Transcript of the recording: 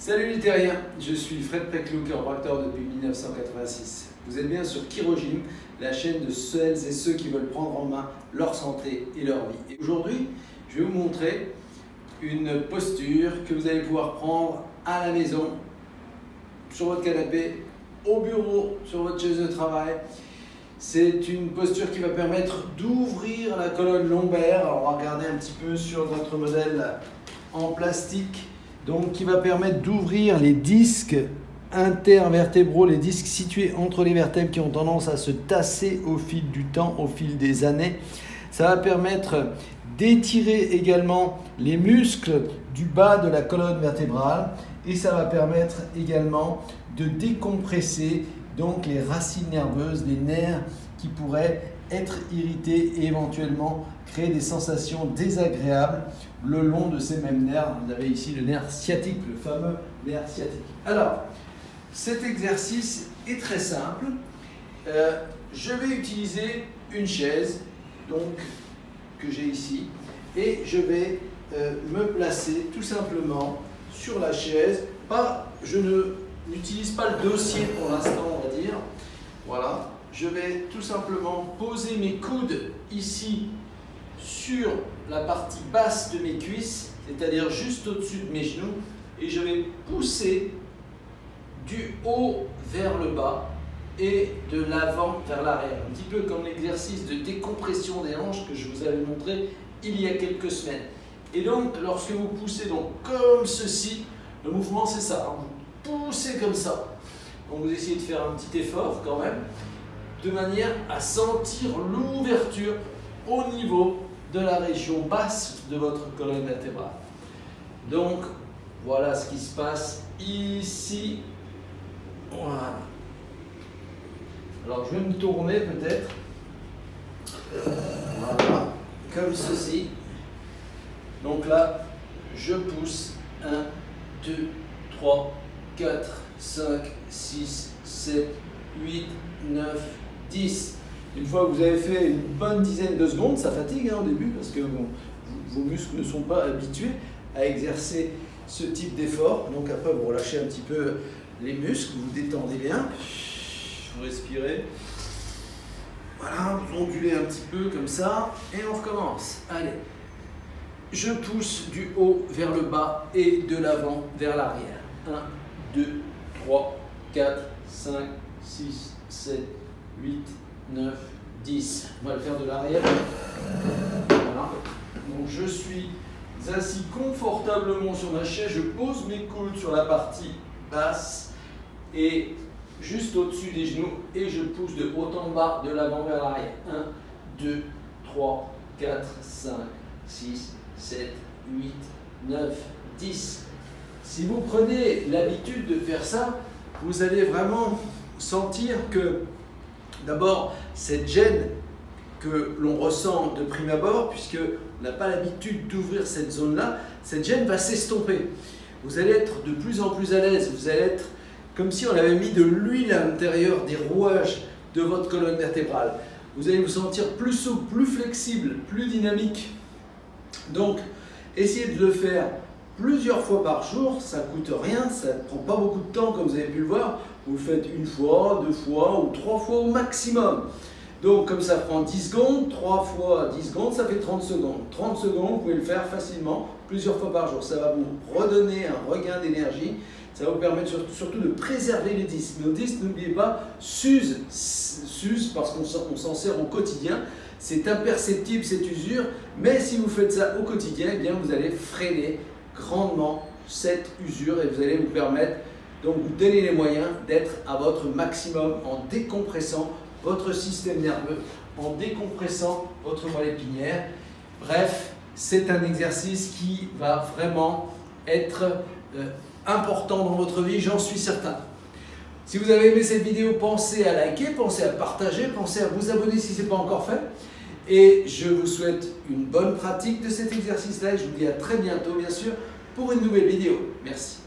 Salut les terriens, je suis Fred Peclou, chiropracteur depuis 1986. Vous êtes bien sur Chirogym, la chaîne de celles et ceux qui veulent prendre en main leur santé et leur vie. Et aujourd'hui, je vais vous montrer une posture que vous allez pouvoir prendre à la maison, sur votre canapé, au bureau, sur votre chaise de travail. C'est une posture qui va permettre d'ouvrir la colonne lombaire. Alors on va regarder un petit peu sur notre modèle en plastique. Donc qui va permettre d'ouvrir les disques intervertébraux, les disques situés entre les vertèbres qui ont tendance à se tasser au fil du temps, au fil des années. Ça va permettre d'étirer également les muscles du bas de la colonne vertébrale et ça va permettre également de décompresser donc les racines nerveuses, les nerfs qui pourraient être irrités et éventuellement créer des sensations désagréables le long de ces mêmes nerfs. Vous avez ici le nerf sciatique, le fameux nerf sciatique. Alors, cet exercice est très simple. Je vais utiliser une chaise donc, que j'ai ici et je vais me placer tout simplement sur la chaise. Je n'utilise pas le dossier pour l'instant, on va dire. Voilà. Je vais tout simplement poser mes coudes ici sur la partie basse de mes cuisses, c'est-à-dire juste au-dessus de mes genoux, et je vais pousser du haut vers le bas et de l'avant vers l'arrière. Un petit peu comme l'exercice de décompression des hanches que je vous avais montré il y a quelques semaines. Et donc, lorsque vous poussez donc comme ceci, le mouvement c'est ça, hein, vous poussez comme ça. Donc vous essayez de faire un petit effort quand même, de manière à sentir l'ouverture au niveau de la région basse de votre colonne vertébrale. Donc, voilà ce qui se passe ici. Voilà. Alors, je vais me tourner peut-être. Voilà, comme ceci. Donc là, je pousse 1, 2, 3, 4, 5, 6, 7, 8, 9, 10. Une fois que vous avez fait une bonne dizaine de secondes, ça fatigue au début parce que vos muscles ne sont pas habitués à exercer ce type d'effort. Donc après, vous relâchez un petit peu les muscles, vous détendez bien, vous respirez. Voilà, vous ondulez un petit peu comme ça et on recommence. Allez, je pousse du haut vers le bas et de l'avant vers l'arrière. 1, 2, 3, 4, 5, 6, 7, 8, 9, 10. On va le faire de l'arrière. Voilà. Donc je suis assis confortablement sur ma chaise. Je pose mes coudes sur la partie basse et juste au-dessus des genoux et je pousse de haut en bas, de l'avant vers l'arrière. 1, 2, 3, 4, 5, 6, 7, 8, 9, 10. Si vous prenez l'habitude de faire ça, vous allez vraiment sentir que d'abord, cette gêne que l'on ressent de prime abord, puisqu'on n'a pas l'habitude d'ouvrir cette zone-là, cette gêne va s'estomper. Vous allez être de plus en plus à l'aise, vous allez être comme si on avait mis de l'huile à l'intérieur des rouages de votre colonne vertébrale. Vous allez vous sentir plus souple, plus flexible, plus dynamique. Donc, essayez de le faire plusieurs fois par jour, ça ne coûte rien, ça ne prend pas beaucoup de temps comme vous avez pu le voir. Vous le faites une fois, 2 fois ou 3 fois au maximum. Donc comme ça prend 10 secondes, 3 fois 10 secondes, ça fait 30 secondes. 30 secondes, vous pouvez le faire facilement, plusieurs fois par jour. Ça va vous redonner un regain d'énergie. Ça va vous permettre surtout de préserver les disques. Nos disques, n'oubliez pas, s'usent parce qu'on s'en sert au quotidien. C'est imperceptible cette usure, mais si vous faites ça au quotidien, eh bien, vous allez freiner grandement cette usure et vous allez vous permettre donc vous donner les moyens d'être à votre maximum en décompressant votre système nerveux, en décompressant votre moelle épinière. Bref, c'est un exercice qui va vraiment être important dans votre vie, j'en suis certain. Si vous avez aimé cette vidéo, pensez à liker, pensez à partager, pensez à vous abonner si ce n'est pas encore fait. Et je vous souhaite une bonne pratique de cet exercice-là et je vous dis à très bientôt, bien sûr, pour une nouvelle vidéo. Merci.